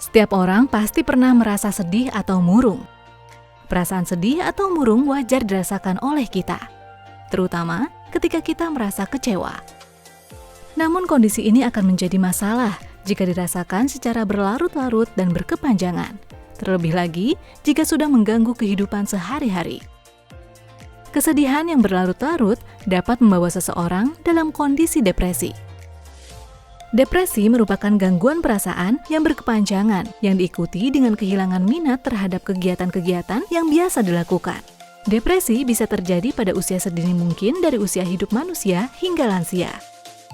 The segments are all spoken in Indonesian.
Setiap orang pasti pernah merasa sedih atau murung. Perasaan sedih atau murung wajar dirasakan oleh kita, terutama ketika kita merasa kecewa. Namun kondisi ini akan menjadi masalah jika dirasakan secara berlarut-larut dan berkepanjangan, terlebih lagi jika sudah mengganggu kehidupan sehari-hari. Kesedihan yang berlarut-larut dapat membawa seseorang dalam kondisi depresi. Depresi merupakan gangguan perasaan yang berkepanjangan yang diikuti dengan kehilangan minat terhadap kegiatan-kegiatan yang biasa dilakukan. Depresi bisa terjadi pada usia sedini mungkin dari usia hidup manusia hingga lansia.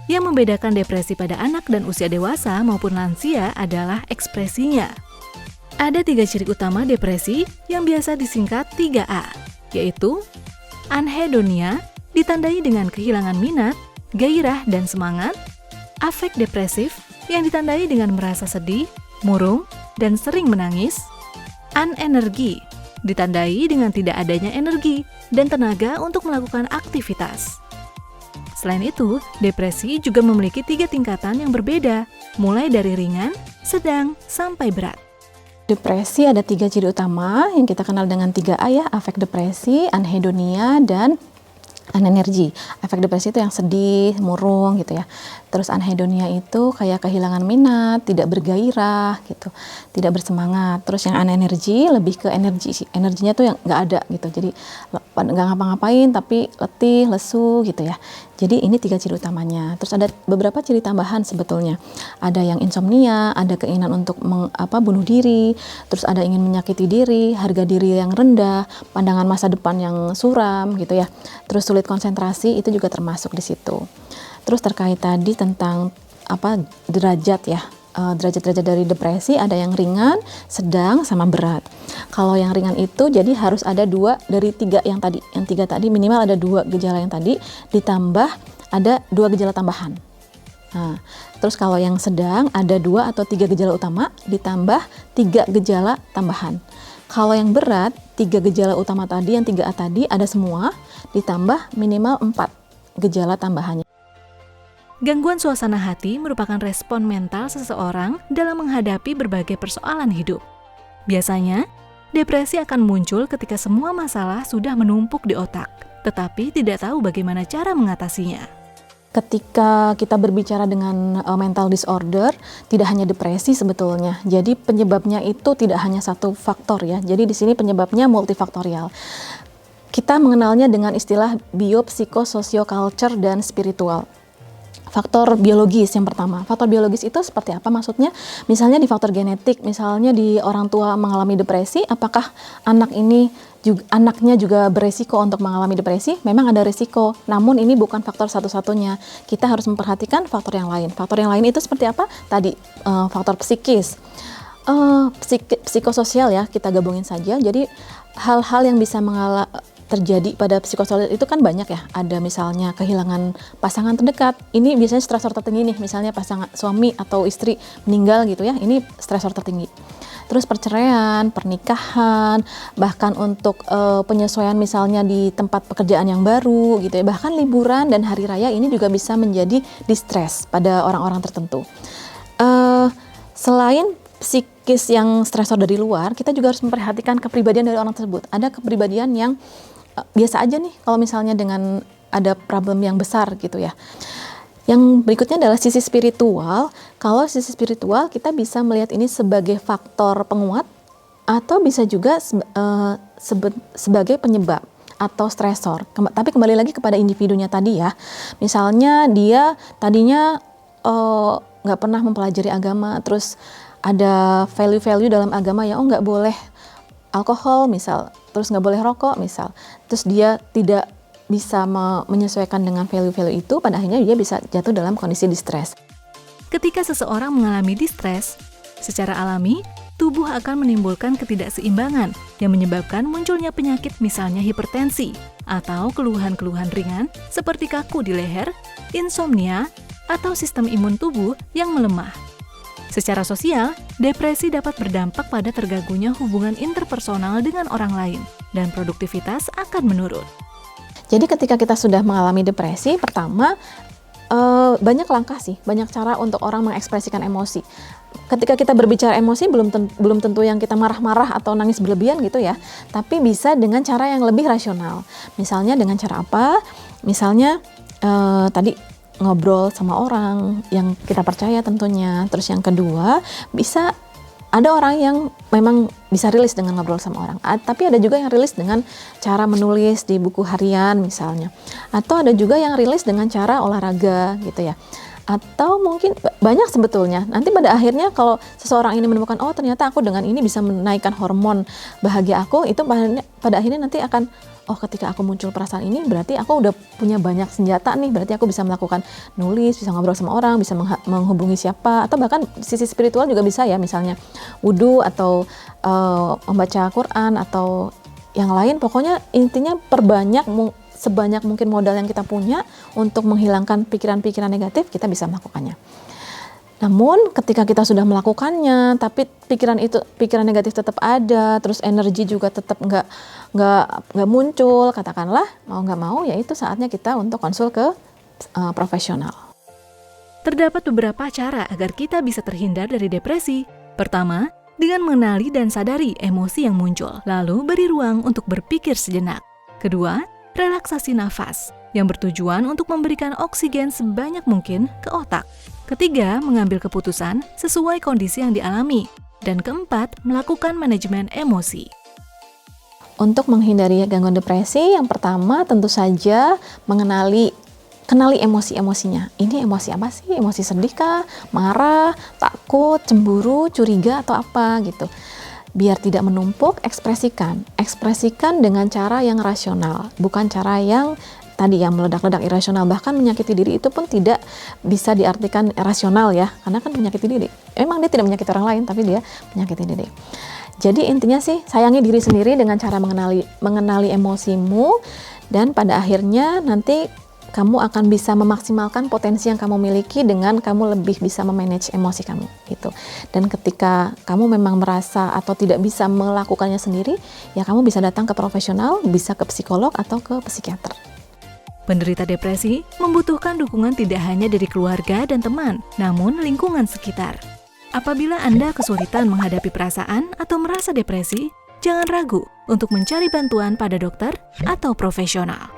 Yang membedakan depresi pada anak dan usia dewasa maupun lansia adalah ekspresinya. Ada 3 ciri utama depresi yang biasa disingkat 3A, yaitu anhedonia, ditandai dengan kehilangan minat, gairah dan semangat; afek depresif, yang ditandai dengan merasa sedih, murung, dan sering menangis; anenergi, ditandai dengan tidak adanya energi dan tenaga untuk melakukan aktivitas. Selain itu, depresi juga memiliki 3 tingkatan yang berbeda, mulai dari ringan, sedang, sampai berat. Depresi ada 3 ciri utama yang kita kenal dengan 3A ya, afek depresi, anhedonia, dan anenergi. Efek depresi itu yang sedih, murung gitu ya. Terus anhedonia itu kayak kehilangan minat, tidak bergairah gitu, tidak bersemangat. Terus yang anenergi lebih ke energi sih. Energinya tuh yang nggak ada gitu. Jadi nggak ngapa-ngapain tapi letih, lesu gitu ya. Jadi ini 3 ciri utamanya. Terus ada beberapa ciri tambahan sebetulnya. Ada yang insomnia, ada keinginan untuk bunuh diri, terus ada ingin menyakiti diri, harga diri yang rendah, pandangan masa depan yang suram gitu ya. Terus sulit konsentrasi, itu juga termasuk di situ. Terus terkait tadi tentang derajat ya. Derajat-derajat dari depresi ada yang ringan, sedang, sama berat. Kalau yang ringan itu jadi harus ada 2 dari 3 yang tadi. Yang 3 tadi minimal ada 2 gejala yang tadi, ditambah ada 2 gejala tambahan. Nah, terus kalau yang sedang ada 2 atau 3 gejala utama, ditambah 3 gejala tambahan. Kalau yang berat, 3 gejala utama tadi, yang 3A tadi ada semua, ditambah minimal 4 gejala tambahannya. Gangguan suasana hati merupakan respon mental seseorang dalam menghadapi berbagai persoalan hidup. Biasanya, depresi akan muncul ketika semua masalah sudah menumpuk di otak, tetapi tidak tahu bagaimana cara mengatasinya. Ketika kita berbicara dengan mental disorder, tidak hanya depresi sebetulnya. Jadi penyebabnya itu tidak hanya satu faktor ya. Jadi di sini penyebabnya multifaktorial. Kita mengenalnya dengan istilah biopsikososio-culture dan spiritual. Faktor biologis yang pertama. Faktor biologis itu seperti apa maksudnya? Misalnya di faktor genetik, misalnya di orang tua mengalami depresi, apakah anaknya juga beresiko untuk mengalami depresi? Memang ada resiko, namun ini bukan faktor satu-satunya. Kita harus memperhatikan faktor yang lain. Faktor yang lain itu seperti apa? Tadi faktor psikis, psikososial ya, kita gabungin saja. Jadi hal-hal yang bisa terjadi pada psikososial itu kan banyak ya. Ada misalnya kehilangan pasangan terdekat. Ini biasanya stresor tertinggi nih. Misalnya pasangan suami atau istri meninggal gitu ya. Ini stresor tertinggi. Terus perceraian, pernikahan, bahkan untuk penyesuaian misalnya di tempat pekerjaan yang baru gitu ya. Bahkan liburan dan hari raya ini juga bisa menjadi distress pada orang-orang tertentu. Selain psikis yang stresor dari luar, kita juga harus memperhatikan kepribadian dari orang tersebut. Ada kepribadian yang biasa aja nih kalau misalnya dengan ada problem yang besar gitu ya. Yang berikutnya adalah sisi spiritual. Kalau sisi spiritual kita bisa melihat ini sebagai faktor penguat atau bisa juga sebagai penyebab atau stresor. Tapi kembali lagi kepada individunya tadi ya. Misalnya dia tadinya nggak pernah mempelajari agama, terus ada value-value dalam agama ya, nggak boleh alkohol misal, terus nggak boleh rokok misal, terus dia tidak bisa menyesuaikan dengan value-value itu, pada akhirnya dia bisa jatuh dalam kondisi distress. Ketika seseorang mengalami distress, secara alami, tubuh akan menimbulkan ketidakseimbangan yang menyebabkan munculnya penyakit misalnya hipertensi atau keluhan-keluhan ringan seperti kaku di leher, insomnia, atau sistem imun tubuh yang melemah. Secara sosial, depresi dapat berdampak pada terganggunya hubungan interpersonal dengan orang lain, dan produktivitas akan menurun. Jadi ketika kita sudah mengalami depresi, pertama banyak langkah sih, banyak cara untuk orang mengekspresikan emosi. Ketika kita berbicara emosi, belum tentu yang kita marah-marah atau nangis berlebihan gitu ya, tapi bisa dengan cara yang lebih rasional. Misalnya dengan cara apa? Misalnya tadi ngobrol sama orang yang kita percaya tentunya. Terus yang kedua, bisa ada orang yang memang bisa rilis dengan ngobrol sama orang, tapi ada juga yang rilis dengan cara menulis di buku harian misalnya, atau ada juga yang rilis dengan cara olahraga gitu ya, atau mungkin banyak sebetulnya. Nanti pada akhirnya kalau seseorang ini menemukan, oh ternyata aku dengan ini bisa menaikkan hormon bahagia aku, itu pada akhirnya nanti akan, oh ketika aku muncul perasaan ini berarti aku udah punya banyak senjata nih, berarti aku bisa melakukan nulis, bisa ngobrol sama orang, bisa menghubungi siapa, atau bahkan sisi spiritual juga bisa ya, misalnya wudhu atau membaca Quran atau yang lain. Pokoknya intinya perbanyak sebanyak mungkin modal yang kita punya untuk menghilangkan pikiran-pikiran negatif, kita bisa melakukannya. Namun ketika kita sudah melakukannya, tapi pikiran negatif tetap ada, terus energi juga tetap nggak muncul, katakanlah mau nggak mau, ya itu saatnya kita untuk konsul ke profesional. Terdapat beberapa cara agar kita bisa terhindar dari depresi. Pertama, dengan mengenali dan sadari emosi yang muncul, lalu beri ruang untuk berpikir sejenak. Kedua, relaksasi nafas yang bertujuan untuk memberikan oksigen sebanyak mungkin ke otak. Ketiga, mengambil keputusan sesuai kondisi yang dialami. Dan keempat, melakukan manajemen emosi. Untuk menghindari gangguan depresi, yang pertama tentu saja kenali emosi-emosinya. Ini emosi apa sih? Emosi sedih kah? Marah, takut, cemburu, curiga, atau apa gitu. Biar tidak menumpuk, ekspresikan dengan cara yang rasional, bukan cara yang tadi yang meledak-ledak, irasional. Bahkan menyakiti diri itu pun tidak bisa diartikan rasional ya, karena kan menyakiti diri. Memang dia tidak menyakiti orang lain, tapi dia menyakiti diri. Jadi intinya sih, sayangi diri sendiri dengan cara mengenali emosimu, dan pada akhirnya nanti kamu akan bisa memaksimalkan potensi yang kamu miliki dengan kamu lebih bisa memanage emosi kamu gitu. Dan ketika kamu memang merasa atau tidak bisa melakukannya sendiri, ya kamu bisa datang ke profesional, bisa ke psikolog atau ke psikiater. Penderita depresi membutuhkan dukungan tidak hanya dari keluarga dan teman, namun lingkungan sekitar. Apabila Anda kesulitan menghadapi perasaan atau merasa depresi, jangan ragu untuk mencari bantuan pada dokter atau profesional.